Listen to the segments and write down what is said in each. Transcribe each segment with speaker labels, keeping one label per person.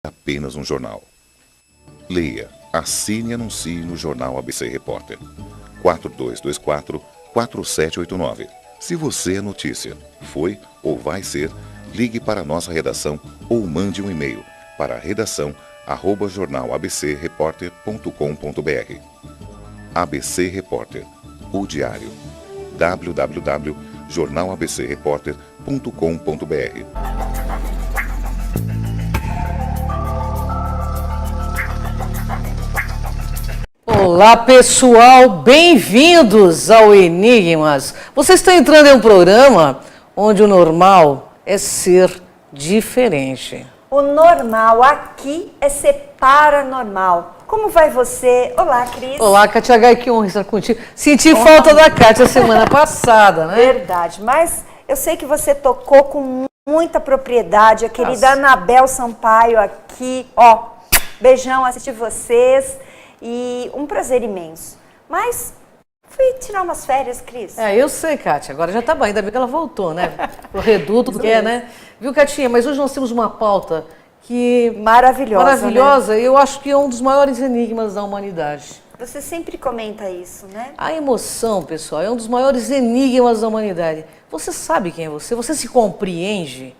Speaker 1: apenas um jornal. Leia, assine e anuncie no Jornal ABC Repórter. 4224-4789. Se você é notícia, foi ou vai ser, ligue para a nossa redação ou mande um e-mail para redação@jornalabcreporter.com.br. ABC Repórter, o diário. www.jornalabcreporter.com.br.
Speaker 2: Olá pessoal, bem-vindos ao Enigmas. Vocês estão entrando em um programa onde o normal é ser diferente.
Speaker 3: O normal aqui é ser paranormal. Como vai você? Olá, Cris.
Speaker 2: Olá, Kátia Gai, que honra estar contigo. Senti falta da Kátia semana passada, né?
Speaker 3: Verdade, mas eu sei que você tocou com muita propriedade. A querida Anabel Sampaio aqui, ó, beijão, assisti vocês e um prazer imenso. Mas fui tirar umas férias, Cris.
Speaker 2: Eu sei, Kátia, agora já tá bom, ainda bem que ela voltou, né? Pro reduto, que é, né? Viu, Katinha, mas hoje nós temos uma pauta que... Maravilhosa, né? Eu acho que é um dos maiores enigmas da humanidade.
Speaker 3: Você sempre comenta isso, né?
Speaker 2: A emoção, pessoal, é um dos maiores enigmas da humanidade. Você sabe quem é você? Você se compreende?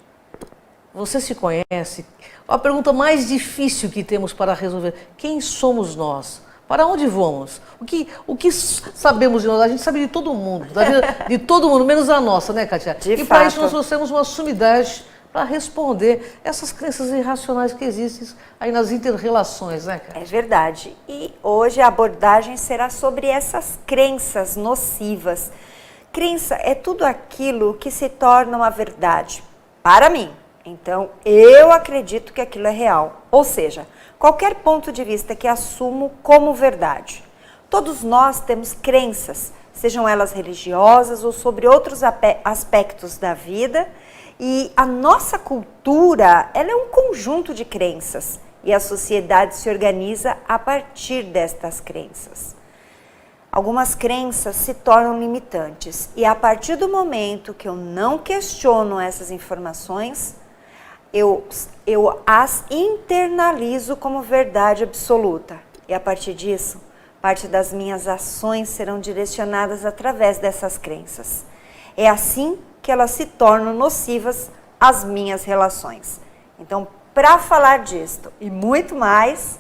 Speaker 2: Você se conhece? A pergunta mais difícil que temos para resolver: quem somos nós? Para onde vamos? O que sabemos de nós? A gente sabe de todo mundo, da vida de todo mundo, menos a nossa, né, Kátia? E para isso nós trouxemos uma sumidade para responder essas crenças irracionais que existem aí nas inter-relações, né, Kátia?
Speaker 3: É verdade. E hoje a abordagem será sobre essas crenças nocivas. Crença é tudo aquilo que se torna uma verdade para mim. Então, eu acredito que aquilo é real. Ou seja, qualquer ponto de vista que assumo como verdade. Todos nós temos crenças, sejam elas religiosas ou sobre outros aspectos da vida. E a nossa cultura, ela é um conjunto de crenças. E a sociedade se organiza a partir destas crenças. Algumas crenças se tornam limitantes. E a partir do momento que eu não questiono essas informações, eu as internalizo como verdade absoluta. E a partir disso, parte das minhas ações serão direcionadas através dessas crenças. É assim que elas se tornam nocivas às minhas relações. Então, para falar disto e muito mais,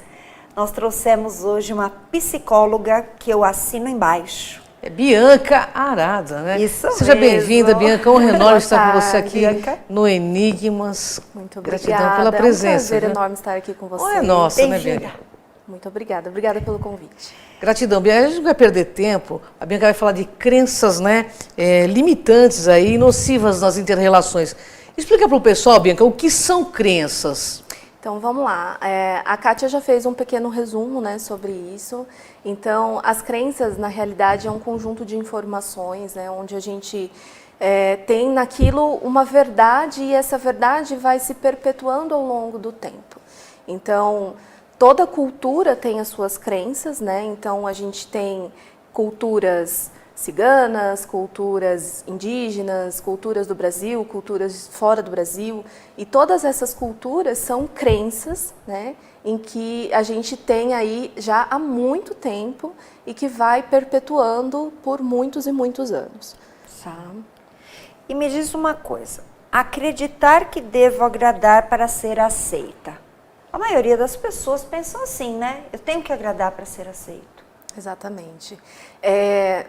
Speaker 3: nós trouxemos hoje uma psicóloga que eu assino embaixo.
Speaker 2: É Bianca Arada, né?
Speaker 3: Isso
Speaker 2: Seja bem-vinda, Bianca. Um enorme estar com você aqui,
Speaker 3: Bianca,
Speaker 2: no Enigmas.
Speaker 4: Muito obrigada.
Speaker 2: Gratidão pela presença.
Speaker 4: É um prazer
Speaker 2: enorme
Speaker 4: estar aqui com você.
Speaker 2: É nossa, né, Bianca?
Speaker 4: Muito obrigada. Obrigada pelo convite.
Speaker 2: Gratidão, Bianca. A gente não vai perder tempo. A Bianca vai falar de crenças, né, limitantes aí, nocivas nas inter-relações. Explica para o pessoal, Bianca, o que são crenças?
Speaker 4: Então, vamos lá. A Kátia já fez um pequeno resumo, né, sobre isso. Então, as crenças, na realidade, é um conjunto de informações, né, onde a gente tem naquilo uma verdade e essa verdade vai se perpetuando ao longo do tempo. Então, toda cultura tem as suas crenças, né? Então, a gente tem culturas ciganas, culturas indígenas, culturas do Brasil, culturas fora do Brasil, e todas essas culturas são crenças, né, em que a gente tem aí já há muito tempo e que vai perpetuando por muitos e muitos anos.
Speaker 3: Tá? E me diz uma coisa: acreditar que devo agradar para ser aceita. A maioria das pessoas pensam assim, né? Eu tenho que agradar para ser aceito.
Speaker 4: Exatamente.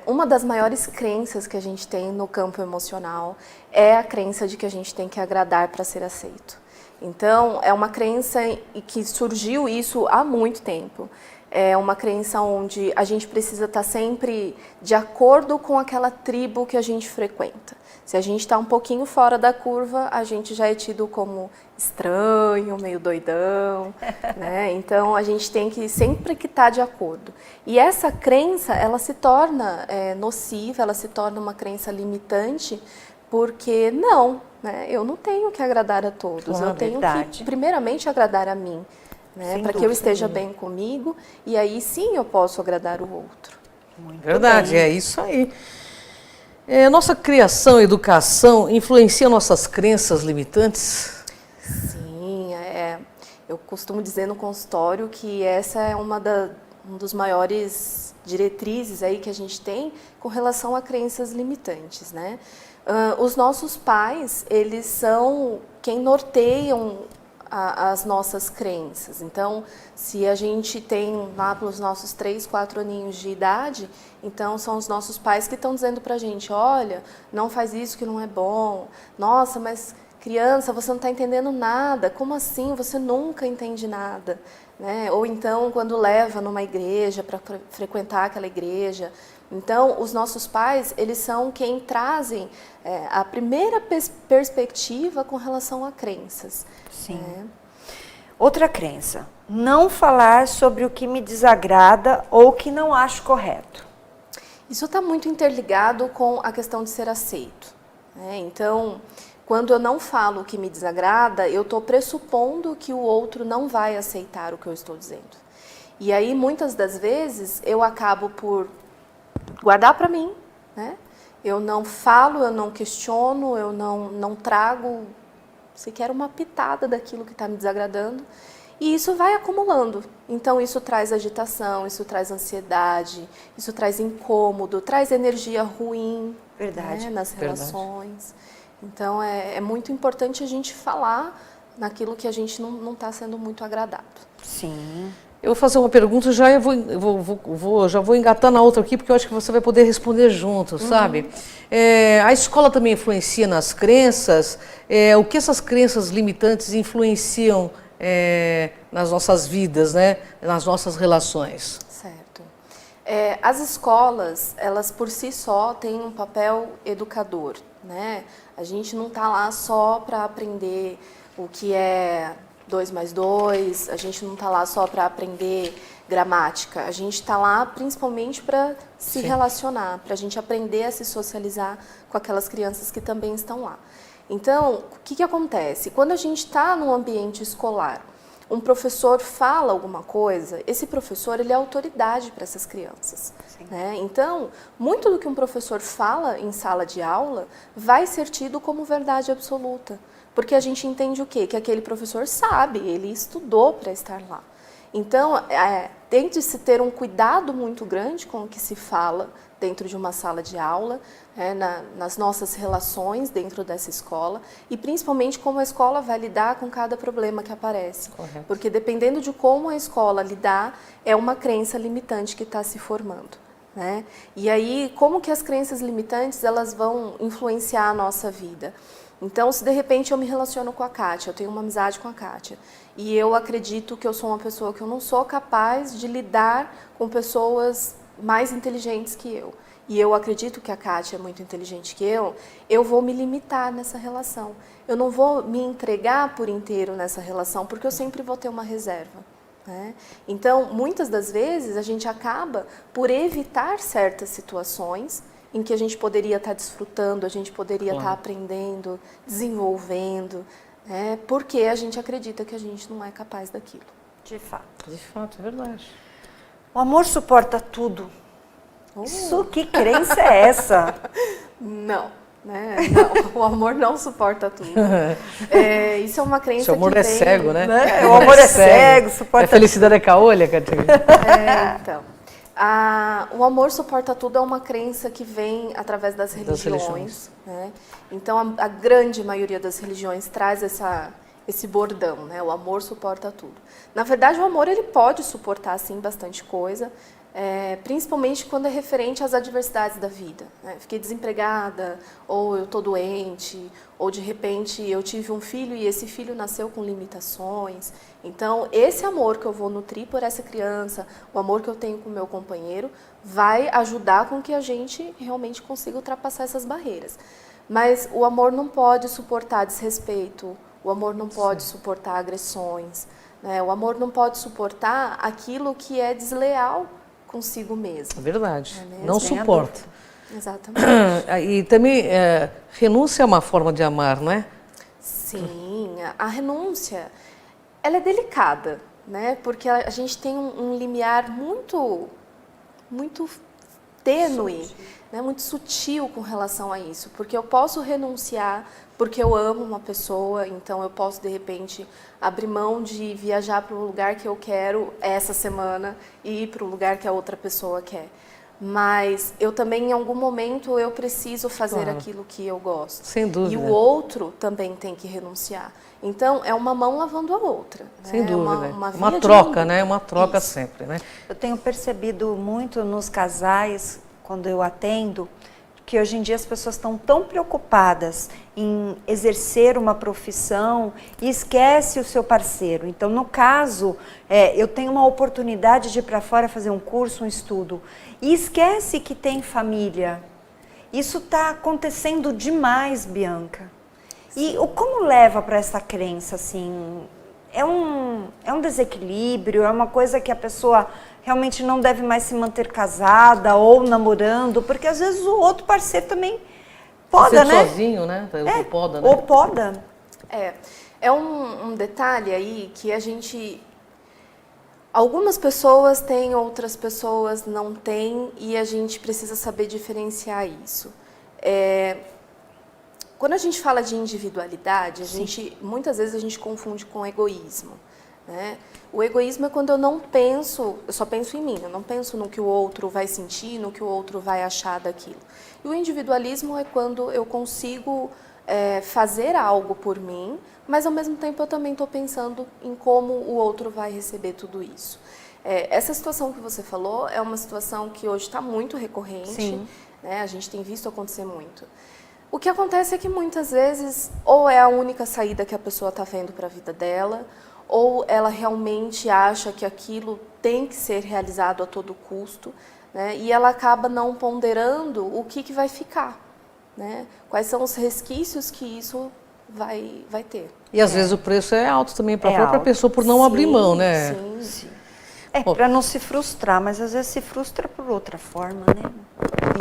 Speaker 4: Uma das maiores crenças que a gente tem no campo emocional é a crença de que a gente tem que agradar para ser aceito. Então, é uma crença que surgiu isso há muito tempo. É uma crença onde a gente precisa estar sempre de acordo com aquela tribo que a gente frequenta. Se a gente está um pouquinho fora da curva, a gente já é tido como estranho, meio doidão, né? Então, a gente tem que sempre que estar de acordo. E essa crença, ela se torna nociva, ela se torna uma crença limitante, porque não, né? Eu não tenho que agradar a todos, eu tenho que, primeiramente, agradar a mim, né? Para que eu esteja bem comigo, e aí sim eu posso agradar o outro.
Speaker 3: Muito
Speaker 2: Verdade,
Speaker 3: bem.
Speaker 2: é isso aí. Nossa criação e educação influencia nossas crenças limitantes?
Speaker 4: Sim, Eu costumo dizer no consultório que essa é um dos maiores diretrizes aí que a gente tem com relação a crenças limitantes, né? Os nossos pais, eles são quem norteiam as nossas crenças. Então, se a gente tem lá pelos nossos 3, 4 aninhos de idade, então são os nossos pais que estão dizendo pra gente, olha, não faz isso que não é bom. Nossa, mas criança, você não está entendendo nada. Como assim? Você nunca entende nada. Né? Ou então, quando leva numa igreja, para frequentar aquela igreja. Então, os nossos pais, eles são quem trazem a primeira perspectiva com relação a crenças.
Speaker 3: Sim. Outra crença, não falar sobre o que me desagrada ou que não acho correto.
Speaker 4: Isso está muito interligado com a questão de ser aceito. Né? Então, quando eu não falo o que me desagrada, eu estou pressupondo que o outro não vai aceitar o que eu estou dizendo. E aí, muitas das vezes, eu acabo por guardar para mim, né? Eu não falo, eu não questiono, eu não trago sequer uma pitada daquilo que está me desagradando. E isso vai acumulando. Então, isso traz agitação, isso traz ansiedade, isso traz incômodo, traz energia ruim,
Speaker 3: Verdade.
Speaker 4: né, nas relações. Então, é muito importante a gente falar naquilo que a gente não está sendo muito agradado.
Speaker 3: Sim.
Speaker 2: Eu vou fazer uma pergunta, já vou engatar na outra aqui, porque eu acho que você vai poder responder junto, sabe? A escola também influencia nas crenças. O que essas crenças limitantes influenciam nas nossas vidas, né? Nas nossas relações?
Speaker 4: Certo. As escolas, elas por si só têm um papel educador, né? A gente não está lá só para aprender o que é 2 mais 2, a gente não está lá só para aprender gramática, a gente está lá principalmente para se relacionar, para a gente aprender a se socializar com aquelas crianças que também estão lá. Então, o que acontece? Quando a gente está num ambiente escolar, um professor fala alguma coisa, esse professor ele é autoridade para essas crianças. Né? Então, muito do que um professor fala em sala de aula vai ser tido como verdade absoluta. Porque a gente entende o quê? Que aquele professor sabe, ele estudou para estar lá. Então, tem de se ter um cuidado muito grande com o que se fala dentro de uma sala de aula, nas nossas relações dentro dessa escola e principalmente como a escola vai lidar com cada problema que aparece.
Speaker 2: Correto.
Speaker 4: Porque dependendo de como a escola lidar, é uma crença limitante que está se formando. Né? E aí, como que as crenças limitantes elas vão influenciar a nossa vida? Então, se de repente eu me relaciono com a Kátia, eu tenho uma amizade com a Kátia, e eu acredito que eu sou uma pessoa que eu não sou capaz de lidar com pessoas mais inteligentes que eu, e eu acredito que a Kátia é muito inteligente que eu vou me limitar nessa relação. Eu não vou me entregar por inteiro nessa relação, porque eu sempre vou ter uma reserva. Né? Então, muitas das vezes, a gente acaba por evitar certas situações em que a gente poderia estar desfrutando, a gente poderia estar aprendendo, desenvolvendo, né? Porque a gente acredita que a gente não é capaz daquilo.
Speaker 3: De fato.
Speaker 2: De fato, é verdade.
Speaker 3: O amor suporta tudo. Isso, que crença é essa?
Speaker 4: Não, né? Não, o amor não suporta tudo. Isso é uma crença
Speaker 2: Seu amor
Speaker 4: que
Speaker 2: é
Speaker 4: vem,
Speaker 2: cego, né?
Speaker 3: O amor é cego, suporta
Speaker 2: A felicidade é caolha, Catarina?
Speaker 4: Então, o amor suporta tudo é uma crença que vem através das religiões. Né? Então, a grande maioria das religiões traz esse bordão, né? O amor suporta tudo. Na verdade, o amor ele pode suportar, sim, bastante coisa, principalmente quando é referente às adversidades da vida. Né? Fiquei desempregada, ou eu estou doente, ou de repente eu tive um filho e esse filho nasceu com limitações. Então, esse amor que eu vou nutrir por essa criança, o amor que eu tenho com o meu companheiro, vai ajudar com que a gente realmente consiga ultrapassar essas barreiras. Mas o amor não pode suportar desrespeito, o amor não pode suportar agressões, né? O amor não pode suportar aquilo que é desleal consigo mesmo.
Speaker 2: É verdade.
Speaker 4: É mesmo?
Speaker 2: Não suporta.
Speaker 4: Exatamente.
Speaker 2: E também renúncia é uma forma de amar, não é?
Speaker 4: Sim, a renúncia, ela é delicada, né? Porque a gente tem um limiar muito tênue, né? Muito sutil com relação a isso. Porque eu posso renunciar porque eu amo uma pessoa, então eu posso, de repente, abrir mão de viajar para o lugar que eu quero essa semana e ir para o lugar que a outra pessoa quer. Mas eu também, em algum momento, eu preciso fazer aquilo que eu gosto.
Speaker 2: Sem dúvida.
Speaker 4: E o outro também tem que renunciar. Então, é uma mão lavando a outra.
Speaker 2: Sem
Speaker 4: né?
Speaker 2: dúvida.
Speaker 4: Uma
Speaker 2: troca, né? Uma troca
Speaker 4: Isso.
Speaker 2: sempre, né?
Speaker 3: Eu tenho percebido muito nos casais, quando eu atendo, que hoje em dia as pessoas estão tão preocupadas em exercer uma profissão e esquece o seu parceiro. Então, no caso, eu tenho uma oportunidade de ir para fora fazer um curso, um estudo, e esquece que tem família. Isso está acontecendo demais, Bianca. E como leva para essa crença, assim? É um desequilíbrio, é uma coisa que a pessoa realmente não deve mais se manter casada ou namorando, porque às vezes o outro parceiro também poda, né?
Speaker 2: Sozinho, né? Ou poda, né?
Speaker 3: Ou poda.
Speaker 4: É um detalhe aí que a gente... Algumas pessoas têm, outras pessoas não têm, e a gente precisa saber diferenciar isso. Quando a gente fala de individualidade, muitas vezes a gente confunde com egoísmo. Né? O egoísmo é quando eu não penso, eu só penso em mim, eu não penso no que o outro vai sentir, no que o outro vai achar daquilo. E o individualismo é quando eu consigo fazer algo por mim, mas ao mesmo tempo eu também estou pensando em como o outro vai receber tudo isso. Essa situação que você falou é uma situação que hoje está muito recorrente, né? A gente tem visto acontecer muito. O que acontece é que muitas vezes ou é a única saída que a pessoa está vendo para a vida dela, ou ela realmente acha que aquilo tem que ser realizado a todo custo, né? E ela acaba não ponderando o que vai ficar, né? Quais são os resquícios que isso vai ter.
Speaker 2: E às vezes o preço é alto também para a própria pessoa por não abrir mão, né?
Speaker 4: Sim.
Speaker 3: Para não se frustrar, mas às vezes se frustra por outra forma, né?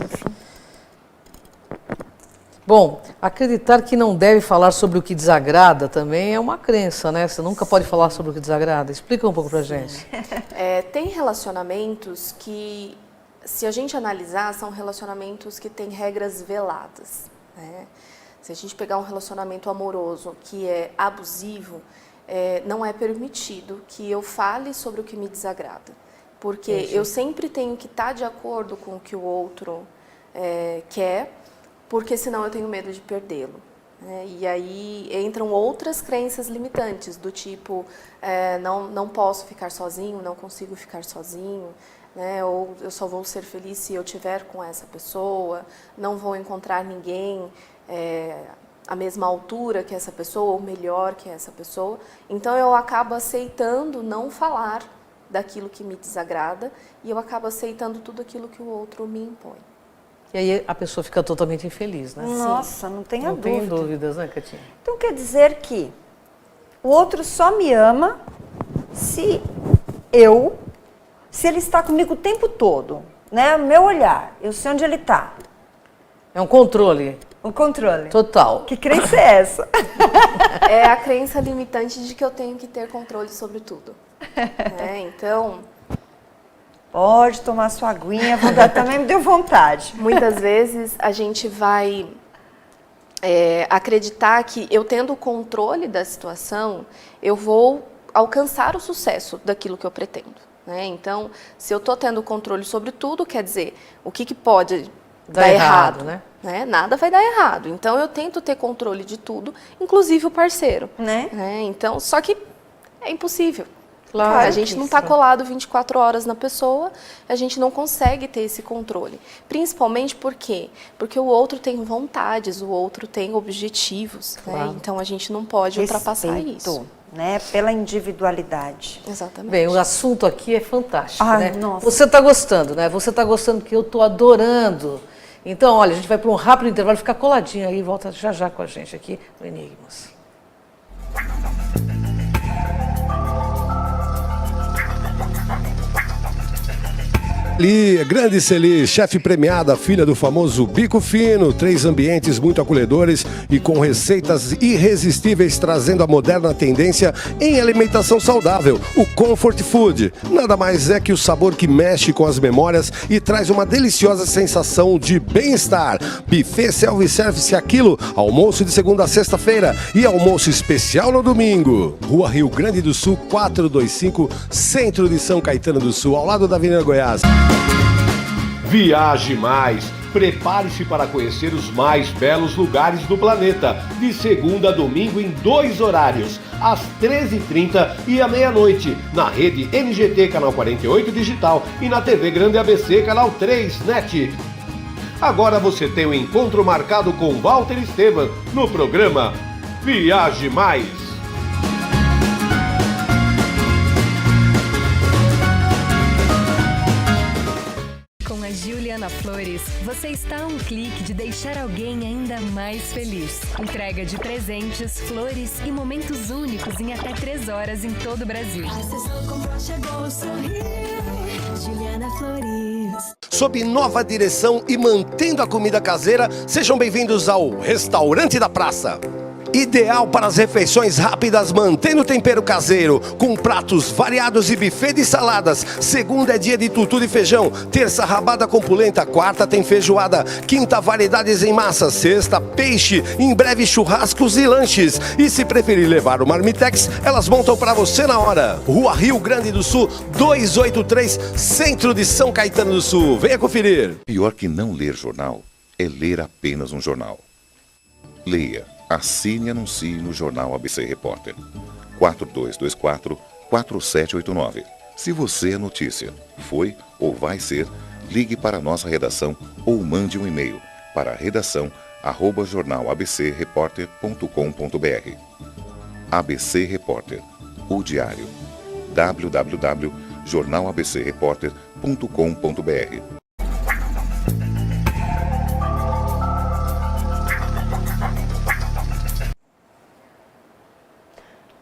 Speaker 3: Enfim.
Speaker 2: Bom, acreditar que não deve falar sobre o que desagrada também é uma crença, né? Você nunca pode falar sobre o que desagrada. Explica um pouco pra gente.
Speaker 4: Tem relacionamentos que, se a gente analisar, são relacionamentos que têm regras veladas, né? Se a gente pegar um relacionamento amoroso que é abusivo, não é permitido que eu fale sobre o que me desagrada. Porque eu sempre tenho que estar de acordo com o que o outro quer, porque senão eu tenho medo de perdê-lo. Né? E aí entram outras crenças limitantes, do tipo, não posso ficar sozinho, não consigo ficar sozinho, né? Ou eu só vou ser feliz se eu estiver com essa pessoa, não vou encontrar ninguém à mesma altura que essa pessoa, ou melhor que essa pessoa. Então eu acabo aceitando não falar daquilo que me desagrada, e eu acabo aceitando tudo aquilo que o outro me impõe.
Speaker 2: E aí a pessoa fica totalmente infeliz, né?
Speaker 3: Nossa, não tenha dúvida.
Speaker 2: Não tenho dúvidas, né, Catinha?
Speaker 3: Então quer dizer que o outro só me ama se ele está comigo o tempo todo, né? O meu olhar, eu sei onde ele está.
Speaker 2: É um controle.
Speaker 3: Um controle.
Speaker 2: Total.
Speaker 3: Que crença é essa?
Speaker 4: É a crença limitante de que eu tenho que ter controle sobre tudo. Então...
Speaker 3: Pode tomar sua aguinha, vontade também me deu vontade.
Speaker 4: Muitas vezes a gente vai acreditar que eu tendo o controle da situação, eu vou alcançar o sucesso daquilo que eu pretendo. Né? Então, se eu estou tendo controle sobre tudo, quer dizer, o que pode dar errado, né? Nada vai dar errado. Então, eu tento ter controle de tudo, inclusive o parceiro.
Speaker 3: Né?
Speaker 4: Então, só que é impossível.
Speaker 2: Claro,
Speaker 4: a gente não está colado 24 horas na pessoa, a gente não consegue ter esse controle. Principalmente por quê? Porque o outro tem vontades, o outro tem objetivos.
Speaker 2: Claro.
Speaker 4: Né? Então a gente não pode ultrapassar isso.
Speaker 3: Né? Pela individualidade.
Speaker 4: Exatamente.
Speaker 2: Bem, o assunto aqui é fantástico,
Speaker 3: Ai,
Speaker 2: né?
Speaker 3: nossa.
Speaker 2: Você está gostando, né? Você está gostando, que eu estou adorando. Então, olha, a gente vai para um rápido intervalo, fica coladinho aí e volta já com a gente aqui no Enigmas.
Speaker 5: Ali, grande Celi, chefe premiada, filha do famoso Bico Fino, 3 ambientes muito acolhedores e com receitas irresistíveis, trazendo a moderna tendência em alimentação saudável, o Comfort Food. Nada mais é que o sabor que mexe com as memórias e traz uma deliciosa sensação de bem-estar. Buffet self-service a quilo, almoço de segunda a sexta-feira e almoço especial no domingo. Rua Rio Grande do Sul, 425, centro de São Caetano do Sul, ao lado da Avenida Goiás.
Speaker 6: Viaje mais! Prepare-se para conhecer os mais belos lugares do planeta, de segunda a domingo em 2 horários, às 13h30 e à meia-noite, na rede NGT Canal 48 Digital e na TV Grande ABC Canal 3 NET. Agora você tem um encontro marcado com Walter Esteban no programa Viaje Mais!
Speaker 7: Juliana Flores, você está a um clique de deixar alguém ainda mais feliz. Entrega de presentes, flores e momentos únicos em até 3 horas em todo o Brasil. Juliana Flores.
Speaker 5: Sob nova direção e mantendo a comida caseira, sejam bem-vindos ao Restaurante da Praça. Ideal para as refeições rápidas, mantendo o tempero caseiro, com pratos variados e buffet de saladas. Segunda é dia de tutu de feijão, terça rabada com polenta, quarta tem feijoada, quinta variedades em massa, sexta peixe, em breve churrascos e lanches. E se preferir levar o Marmitex, elas montam para você na hora. Rua Rio Grande do Sul, 283, centro de São Caetano do Sul. Venha conferir.
Speaker 1: Pior que não ler jornal é ler apenas um jornal. Leia. Assine e anuncie no Jornal ABC Repórter. 4224-4789. Se você é notícia, foi ou vai ser, ligue para a nossa redação ou mande um e-mail para redação@jornalabcreporter.com.br. ABC Repórter, o diário. www.jornalabcreporter.com.br.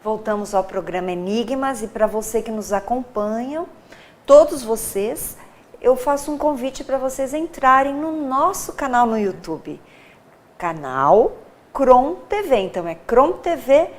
Speaker 3: Voltamos ao programa Enigmas e para você que nos acompanha, todos vocês, eu faço um convite para vocês entrarem no nosso canal no YouTube. Canal Crom TV, então é Crom TV,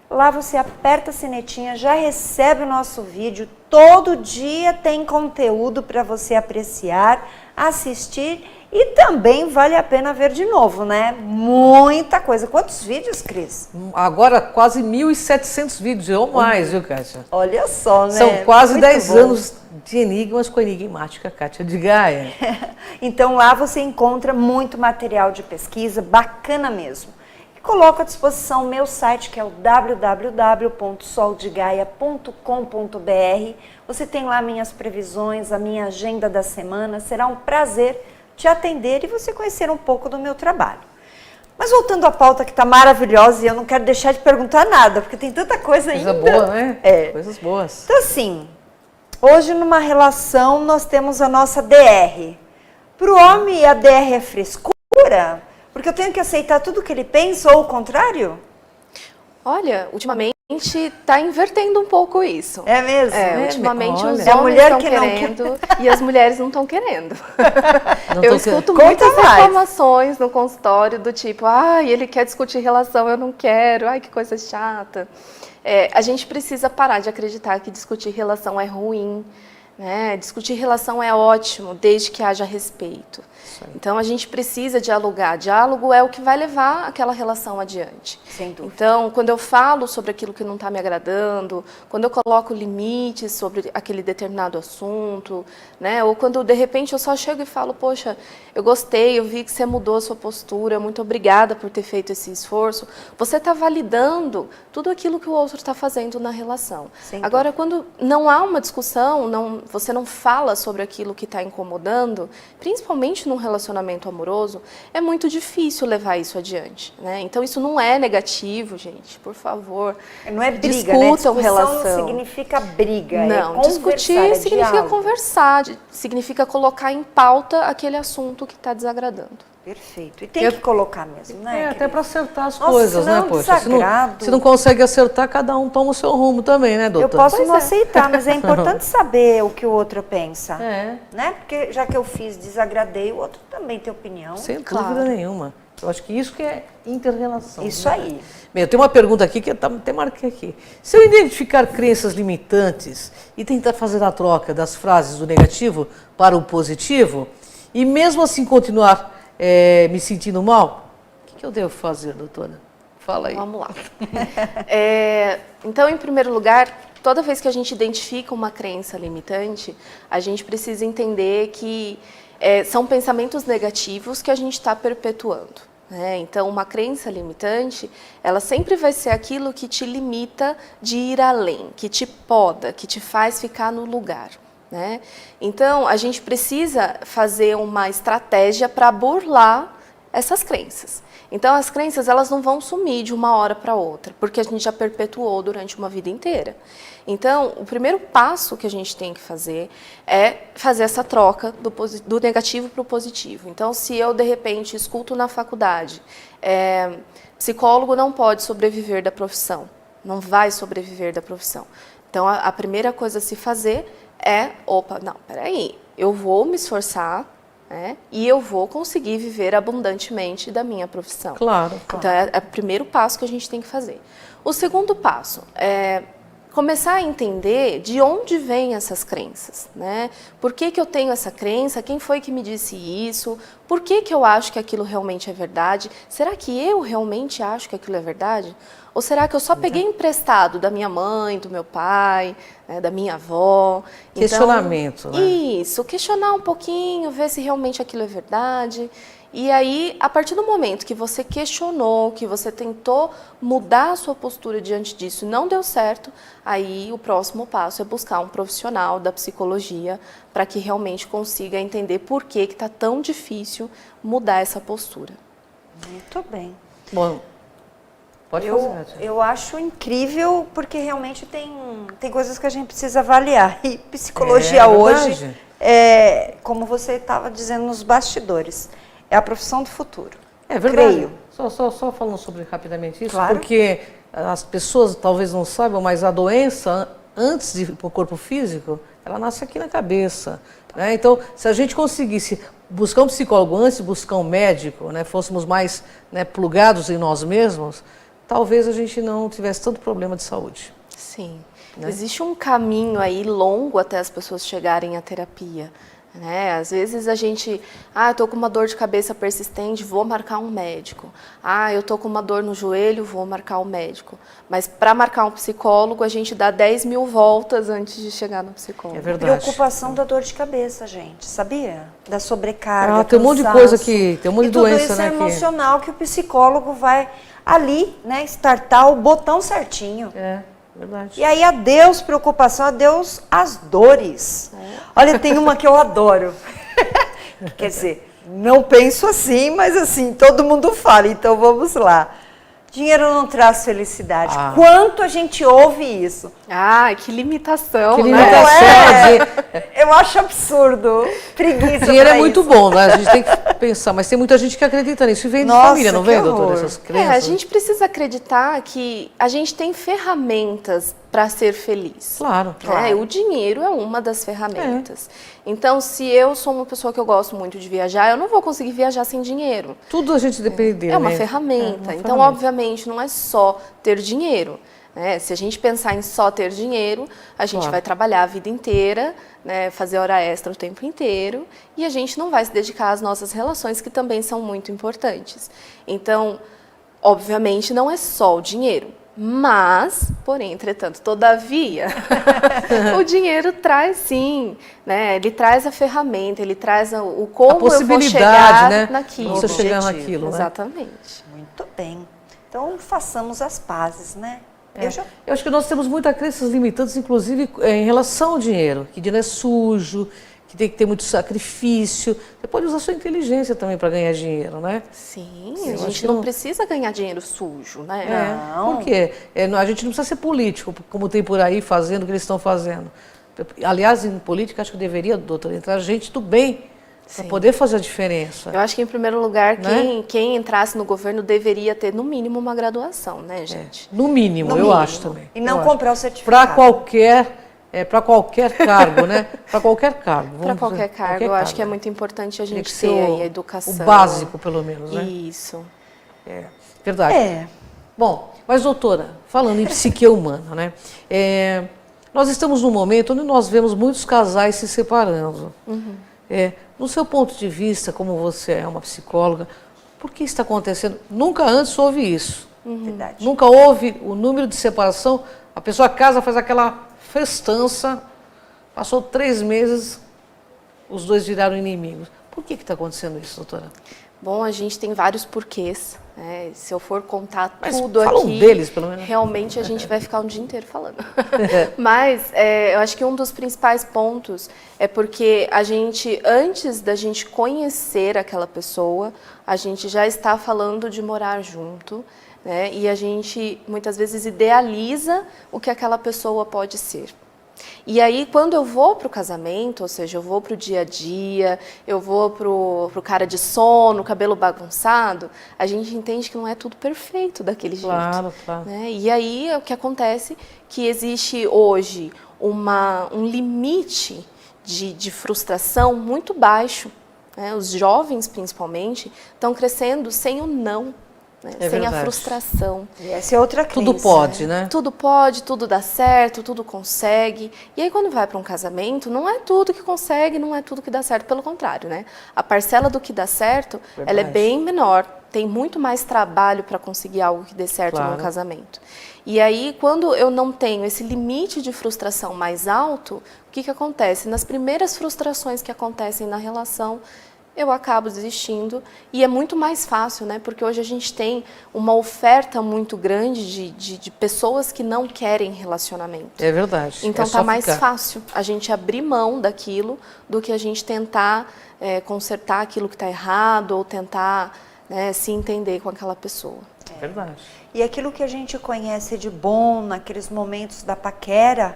Speaker 3: lá você aperta a sinetinha, já recebe o nosso vídeo, todo dia tem conteúdo para você apreciar, assistir e também vale a pena ver de novo, né? Muita coisa. Quantos vídeos, Cris?
Speaker 2: Agora quase 1.700 vídeos ou mais, viu, Kátia?
Speaker 3: Olha só, né?
Speaker 2: São quase
Speaker 3: Muito
Speaker 2: 10
Speaker 3: bom.
Speaker 2: anos de enigmas com a enigmática Kátia de Gaia.
Speaker 3: Então lá você encontra muito material de pesquisa, bacana mesmo. E coloco à disposição o meu site, que é o www.soldegaia.com.br. Você tem lá minhas previsões, a minha agenda da semana. Será um prazer te atender e você conhecer um pouco do meu trabalho. Mas voltando à pauta que está maravilhosa e eu não quero deixar de perguntar nada, porque tem tanta coisa ainda.
Speaker 2: Coisa boa, né?
Speaker 3: É.
Speaker 2: Coisas boas.
Speaker 3: Então assim, hoje numa relação nós temos a nossa DR. Para o homem a DR é frescura? Porque eu tenho que aceitar tudo que ele pensa ou o contrário?
Speaker 4: Olha, ultimamente está invertendo um pouco isso.
Speaker 3: É mesmo?
Speaker 4: Ultimamente
Speaker 2: olha.
Speaker 4: os
Speaker 3: É a
Speaker 4: homens
Speaker 3: mulher
Speaker 4: estão
Speaker 3: que não
Speaker 4: querendo e as mulheres não estão querendo.
Speaker 2: Não
Speaker 4: Eu
Speaker 2: tô
Speaker 4: escuto
Speaker 3: Conta
Speaker 4: muitas
Speaker 3: mais.
Speaker 4: reclamações no consultório do tipo, ele quer discutir relação, eu não quero, ai que coisa chata. A gente precisa parar de acreditar que discutir relação é ruim, né? Discutir relação é ótimo, desde que haja respeito. Então a gente precisa dialogar. Diálogo é o que vai levar aquela relação adiante.
Speaker 3: Sem dúvida.
Speaker 4: Então, quando eu falo sobre aquilo que não está me agradando, quando eu coloco limites sobre aquele determinado assunto, né? Ou quando de repente eu só chego e falo, poxa, eu gostei, eu vi que você mudou a sua postura, muito obrigada por ter feito esse esforço. Você está validando tudo aquilo que o outro está fazendo na relação.
Speaker 3: Sem
Speaker 4: Agora, quando não há uma discussão, você não fala sobre aquilo que está incomodando, principalmente num relacionamento amoroso, é muito difícil levar isso adiante, né? Então isso não é negativo, gente, por favor.
Speaker 3: Não é briga,
Speaker 4: discutam
Speaker 3: né? Discussão
Speaker 4: relação.
Speaker 3: não significa briga,
Speaker 4: Não,
Speaker 3: é
Speaker 4: discutir significa
Speaker 3: diálogo.
Speaker 4: conversar, significa colocar em pauta aquele assunto que está desagradando.
Speaker 3: Perfeito. E tem que colocar mesmo, né?
Speaker 2: Até para acertar as
Speaker 3: Nossa,
Speaker 2: coisas,
Speaker 3: senão
Speaker 2: né,
Speaker 3: é um
Speaker 2: poxa?
Speaker 3: desagrado.
Speaker 2: Se não consegue acertar, cada um toma o seu rumo também, né,
Speaker 3: Eu
Speaker 2: doutor?
Speaker 3: posso não aceitar, mas é importante saber o que o outro pensa.
Speaker 2: É.
Speaker 3: Né? Porque já que eu fiz, desagradei, o outro também tem opinião.
Speaker 2: Sem dúvida nenhuma. Eu acho que isso que é inter-relação.
Speaker 3: Isso aí.
Speaker 2: Bem, eu tenho uma pergunta aqui que eu até marquei aqui. Se eu identificar crenças limitantes e tentar fazer a troca das frases do negativo para o positivo, e mesmo assim continuar me sentindo mal, o que eu devo fazer, doutora? Fala aí.
Speaker 4: Vamos lá. Então, em primeiro lugar, toda vez que a gente identifica uma crença limitante, a gente precisa entender que são pensamentos negativos que a gente está perpetuando. Né? Então, uma crença limitante, ela sempre vai ser aquilo que te limita de ir além, que te poda, que te faz ficar no lugar. Né? Então, a gente precisa fazer uma estratégia para burlar essas crenças. Então, as crenças elas não vão sumir de uma hora para outra, porque a gente já perpetuou durante uma vida inteira. Então, o primeiro passo que a gente tem que fazer é fazer essa troca do negativo para o positivo. Então, se eu, de repente, escuto na faculdade, psicólogo não pode sobreviver da profissão, não vai sobreviver da profissão. Então, a primeira coisa a se fazer não, peraí, eu vou me esforçar, né, e eu vou conseguir viver abundantemente da minha profissão.
Speaker 2: Claro.
Speaker 4: Então, é o primeiro passo que a gente tem que fazer. O segundo passo é começar a entender de onde vêm essas crenças, né? Por que eu tenho essa crença? Quem foi que me disse isso? Por que eu acho que aquilo realmente é verdade? Será que eu realmente acho que aquilo é verdade? Ou será que eu só peguei emprestado da minha mãe, do meu pai, né, da minha avó?
Speaker 2: Questionamento,
Speaker 4: então,
Speaker 2: né?
Speaker 4: Isso, questionar um pouquinho, ver se realmente aquilo é verdade. E aí, a partir do momento que você questionou, que você tentou mudar a sua postura diante disso e não deu certo, aí o próximo passo é buscar um profissional da psicologia para que realmente consiga entender por que está tão difícil mudar essa postura.
Speaker 3: Muito bem.
Speaker 2: Bom, pode fazer.
Speaker 3: Eu acho incrível, porque realmente tem coisas que a gente precisa avaliar. E psicologia hoje, como você estava dizendo nos bastidores, é a profissão do futuro.
Speaker 2: É verdade.
Speaker 3: Creio.
Speaker 2: Só falando sobre rapidamente isso,
Speaker 3: Claro.
Speaker 2: porque as pessoas talvez não saibam, mas a doença, antes de ir para o corpo físico, ela nasce aqui na cabeça. Né? Então, se a gente conseguisse buscar um psicólogo antes de buscar um médico, né, fôssemos mais, né, plugados em nós mesmos, talvez a gente não tivesse tanto problema de saúde.
Speaker 4: Sim.
Speaker 2: Né?
Speaker 4: Existe um caminho aí longo até as pessoas chegarem à terapia. Né? Às vezes a gente, eu tô com uma dor de cabeça persistente, vou marcar um médico. Eu tô com uma dor no joelho, vou marcar um médico. Mas para marcar um psicólogo, a gente dá 10.000 voltas antes de chegar no psicólogo.
Speaker 2: É verdade.
Speaker 3: Preocupação da dor de cabeça, gente, sabia? Da sobrecarga,
Speaker 2: Tem um monte de
Speaker 3: cansaço.
Speaker 2: coisa que, tem um monte de doença,
Speaker 3: tudo isso
Speaker 2: né?
Speaker 3: é emocional que o psicólogo vai ali, né, startar o botão certinho.
Speaker 2: Verdade.
Speaker 3: E aí, adeus preocupação, adeus as dores. Olha, tem uma que eu adoro. Quer dizer, não penso assim, mas assim, todo mundo fala, então vamos lá. Dinheiro não traz felicidade. Quanto a gente ouve isso?
Speaker 4: Que limitação,
Speaker 2: Que
Speaker 4: né?
Speaker 2: limitação.
Speaker 3: Eu acho absurdo. Preguiça.
Speaker 2: Dinheiro é
Speaker 3: pra
Speaker 2: muito
Speaker 3: isso.
Speaker 2: bom, né? A gente tem que pensar, mas tem muita gente que acredita nisso e vem de
Speaker 3: Nossa,
Speaker 2: família, não
Speaker 3: que
Speaker 2: vem,
Speaker 3: horror.
Speaker 2: doutora? Essas crenças.
Speaker 4: A gente precisa acreditar que a gente tem ferramentas para ser feliz.
Speaker 2: Claro.
Speaker 4: O dinheiro é uma das ferramentas. Então, se eu sou uma pessoa que eu gosto muito de viajar, eu não vou conseguir viajar sem dinheiro.
Speaker 2: Tudo a gente depende dele,
Speaker 4: É uma
Speaker 2: né?
Speaker 4: ferramenta.
Speaker 2: É uma
Speaker 4: Então,
Speaker 2: ferramenta.
Speaker 4: obviamente, não é só ter dinheiro. Né? Se a gente pensar em só ter dinheiro, a gente vai trabalhar a vida inteira, né? Fazer hora extra o tempo inteiro, e a gente não vai se dedicar às nossas relações, que também são muito importantes. Então, obviamente, não é só o dinheiro. Mas, porém, entretanto, todavia, o dinheiro traz sim, né? Ele traz a ferramenta, ele traz o como
Speaker 2: A possibilidade,
Speaker 4: eu vou chegar
Speaker 2: né?
Speaker 4: naquilo.
Speaker 2: Você chegar naquilo, né?
Speaker 4: Exatamente.
Speaker 3: Muito bem. Então, façamos as pazes, né?
Speaker 2: Eu acho que nós temos muitas crenças limitantes, inclusive em relação ao dinheiro, que dinheiro é sujo, que tem que ter muito sacrifício. Você pode usar sua inteligência também para ganhar dinheiro, né?
Speaker 4: Sim,
Speaker 2: eu
Speaker 4: a
Speaker 2: acho
Speaker 4: gente
Speaker 2: que
Speaker 4: não precisa ganhar dinheiro sujo, né?
Speaker 3: Não.
Speaker 2: Por quê? A gente não precisa ser político, como tem por aí fazendo o que eles estão fazendo. Aliás, em política, acho que deveria, doutora, entrar gente do bem, para poder fazer a diferença.
Speaker 4: Eu acho que, em primeiro lugar,
Speaker 2: Né?
Speaker 4: quem entrasse no governo deveria ter, no mínimo, uma graduação, né, gente?
Speaker 2: No mínimo,
Speaker 3: No
Speaker 2: eu
Speaker 3: mínimo.
Speaker 2: acho também.
Speaker 3: E não
Speaker 2: Eu
Speaker 3: comprar o
Speaker 2: acho.
Speaker 3: certificado.
Speaker 2: Para qualquer cargo, né? Para qualquer cargo.
Speaker 4: Para qualquer cargo, eu acho que é muito importante a
Speaker 2: Tem que
Speaker 4: gente
Speaker 2: ser
Speaker 4: ter aí a
Speaker 2: o
Speaker 4: educação.
Speaker 2: básico, pelo menos, né?
Speaker 4: Isso.
Speaker 2: Verdade.
Speaker 3: É.
Speaker 2: Bom, mas doutora, falando em psique humana, né? Nós estamos num momento onde nós vemos muitos casais se separando. No seu ponto de vista, como você é uma psicóloga, por que está acontecendo? Nunca antes houve isso.
Speaker 3: Verdade.
Speaker 2: Nunca houve o número de separação. A pessoa casa, faz aquela festança, passou 3 meses, os dois viraram inimigos. Por que está acontecendo isso, doutora?
Speaker 4: Bom, a gente tem vários porquês, né? Se eu for contar
Speaker 2: Mas
Speaker 4: tudo
Speaker 2: fala
Speaker 4: aqui,
Speaker 2: um deles, pelo menos.
Speaker 4: realmente a gente vai ficar um dia inteiro falando. Mas eu acho que um dos principais pontos é porque a gente, antes da gente conhecer aquela pessoa, a gente já está falando de morar junto, né? E a gente muitas vezes idealiza o que aquela pessoa pode ser. E aí, quando eu vou para o casamento, ou seja, eu vou para o dia a dia, eu vou para o cara de sono, cabelo bagunçado, a gente entende que não é tudo perfeito daquele jeito.
Speaker 2: Claro, claro.
Speaker 4: Né? E aí, o que acontece é que existe hoje um limite de frustração muito baixo. Né? Os jovens, principalmente, estão crescendo sem o não. Né?
Speaker 2: É
Speaker 4: sem a
Speaker 2: verdade.
Speaker 4: frustração.
Speaker 3: E essa é outra crença.
Speaker 2: Tudo pode, né?
Speaker 4: Tudo pode, tudo dá certo, tudo consegue. E aí, quando vai para um casamento, não é tudo que consegue, não é tudo que dá certo. Pelo contrário, né? A parcela do que dá certo, ela é bem menor. Tem muito mais trabalho para conseguir algo que dê certo
Speaker 2: Claro.
Speaker 4: no casamento. E aí, quando eu não tenho esse limite de frustração mais alto, o que acontece? Nas primeiras frustrações que acontecem na relação, eu acabo desistindo, e é muito mais fácil, né? Porque hoje a gente tem uma oferta muito grande de pessoas que não querem relacionamento.
Speaker 2: É verdade.
Speaker 4: Então
Speaker 2: É só
Speaker 4: tá mais
Speaker 2: ficar.
Speaker 4: fácil a gente abrir mão daquilo do que a gente tentar consertar aquilo que está errado ou tentar, né, se entender com aquela pessoa.
Speaker 2: É verdade.
Speaker 3: E aquilo que a gente conhece de bom naqueles momentos da paquera,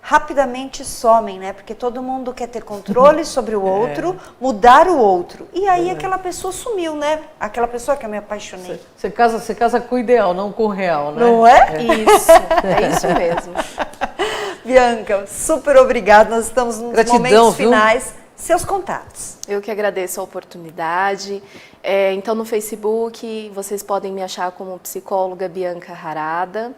Speaker 3: rapidamente somem, né? Porque todo mundo quer ter controle sobre o outro, mudar o outro. E aí aquela pessoa sumiu, né? Aquela pessoa que eu me apaixonei.
Speaker 2: Você casa com o ideal, não com o real, né?
Speaker 3: Não é?
Speaker 4: Isso, é isso mesmo.
Speaker 3: Bianca, super obrigada. Nós estamos nos
Speaker 2: Gratidão,
Speaker 3: momentos
Speaker 2: viu?
Speaker 3: finais. Seus contatos.
Speaker 4: Eu que agradeço a oportunidade. Então, no Facebook, vocês podem me achar como psicóloga Bianca Harada.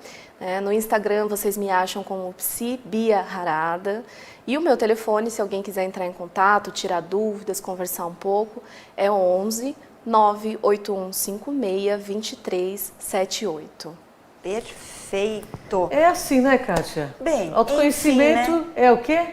Speaker 4: No Instagram, vocês me acham como Psi Bia Harada. E o meu telefone, se alguém quiser entrar em contato, tirar dúvidas, conversar um pouco, é 11 98156 2378.
Speaker 3: Perfeito.
Speaker 2: É assim, né, Kátia?
Speaker 3: Bem,
Speaker 2: autoconhecimento
Speaker 3: enfim, né?
Speaker 2: é o quê?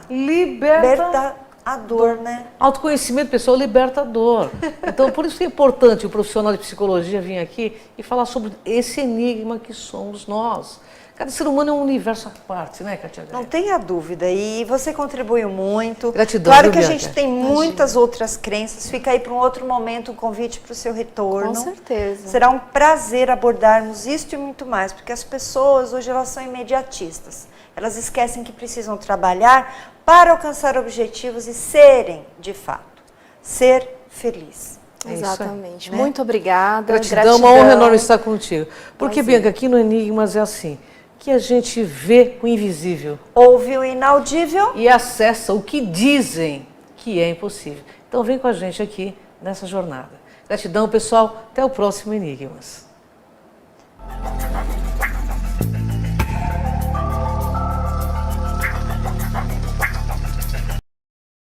Speaker 3: Liberta a dor, né?
Speaker 2: Autoconhecimento, pessoal, libertador. Então, por isso que é importante o profissional de psicologia vir aqui e falar sobre esse enigma que somos nós. Cada ser humano é um universo à parte, né, Kátia?
Speaker 3: Não tenha dúvida. E você contribuiu muito.
Speaker 2: Gratidão,
Speaker 3: Claro
Speaker 2: viu,
Speaker 3: que a
Speaker 2: Bianca?
Speaker 3: gente tem muitas outras crenças. Fica aí para um outro momento um convite para o seu retorno.
Speaker 4: Com certeza.
Speaker 3: Será um prazer abordarmos isto e muito mais, porque as pessoas hoje elas são imediatistas. Elas esquecem que precisam trabalhar para alcançar objetivos e serem, de fato, ser feliz.
Speaker 2: É isso aí,
Speaker 4: Exatamente.
Speaker 3: né?
Speaker 4: Muito obrigada.
Speaker 2: Gratidão, uma honra enorme estar contigo. Porque,
Speaker 4: Prazer.
Speaker 2: Bianca, aqui no Enigmas é assim, que a gente vê o invisível
Speaker 3: Ouve o inaudível.
Speaker 2: e acessa o que dizem que é impossível. Então vem com a gente aqui nessa jornada. Gratidão, pessoal. Até o próximo Enigmas.